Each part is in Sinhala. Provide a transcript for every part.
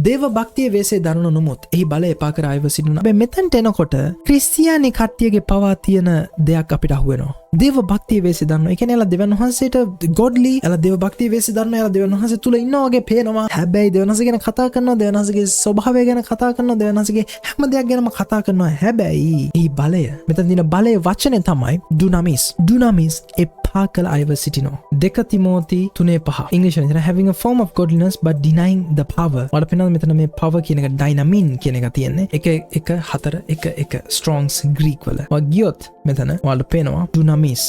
දේව භක්තිය වේසේ දරන නොමුත් එහි බලය එපා කර අයව සිටින. හැබැයි මෙතනට එනකොට ක්‍රිස්තියානි කට්ටියගේ පවා තියෙන දෙයක් අපිට අහුවෙනවා. දේව භක්තිය වේසේ දන්නවා. ඒ කියන්නේ එලා දෙවියන් වහන්සේට godly එලා දේව භක්තිය වේසේ දන්නවා. එලා දෙවියන් වහන්සේ තුල ඉන්නා වගේ පේනවා. හැබැයි දෙවියන් වහන්සේ ගැන කතා කරනවා. දෙවියන් වහන්සේගේ ස්වභාවය ගැන කතා කරනවා. දෙවියන් වහන්සේගේ හැම දෙයක් ගැනම කතා කරනවා. හැබැයි මේ බලය මෙතන දින බලයේ වචනේ තමයි dunamis. dunamis එපා කළ අයව සිටිනවා. 2 තිමෝති 3:5 ඉංග්‍රීසි වලින් having a form of godliness but denying the power. වල පෙන්නන මෙතන මේ power කියන එක dynamin කියන එක තියෙන්නේ. 1:4 strongs Greek වල. ඔය ගියොත් මෙතන වල පේනවා dunamis.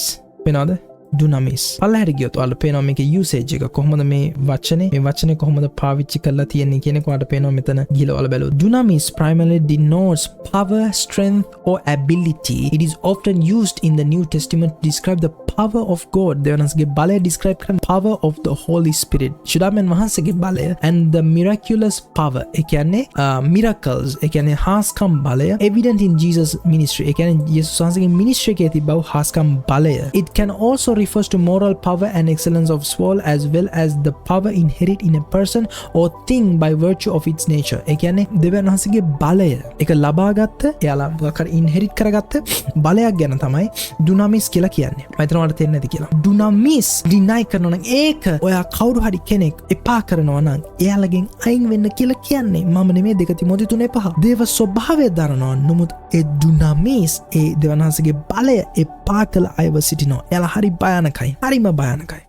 පේනවද? dunamis. පල්ලහැට ගියොත් ඔයාලට පේනවා මේකේ usage එක කොහොමද මේ වචනේ කොහොමද පාවිච්චි කරලා තියෙන්නේ කියන එක ඔයාලට පේනවා මෙතන ගිහලා ඔයාලා බලුවොත්. dunamis primarily denotes power, strength or ability. It is often used in the New Testament to describe the power of God. දෙවනස්ගේ බලය describe කරන power of the Holy Spirit. ශුද්ධාත්මයන් වහන්සේගේ බලය and the miraculous power. ඒ කියන්නේ miracles. ඒ කියන්නේ හාස්කම් බලය evident in Jesus ministry. ඒ කියන්නේ යේසුස් වහන්සේගේ ministry එකේ තිබව හාස්කම් බලය. It can also refers to moral power and excellence of soul as well as the power inherent in a person or thing by virtue of its nature. ඒ කියන්නේ දෙවියන් වහන්සේගේ බලය ඒක ලබාගත්ත එයාලා මොකක්ද ඉන්හෙරිට් කරගත්ත බලයක් ගැන තමයි dunamis කියලා කියන්නේ. මම හිතනවා ඔයාලට තේරෙන්නේ නැති කියලා. dunamis deny කරනවා නම් ඒක ඔයා කවුරු හරි කෙනෙක් එපා කරනවා නම් එයාලගෙන් අයින් වෙන්න කියලා කියන්නේ. මම නෙමෙයි 2 තිමෝති 3:5. දේව ස්වභාවය දරනවා. නමුත් ඒ dunamis ඒ දෙවියන් වහන්සේගේ බලය එපා කළ අයව සිටිනවා. එයාලා හරි භයානකයි. හරිම භයානකයි.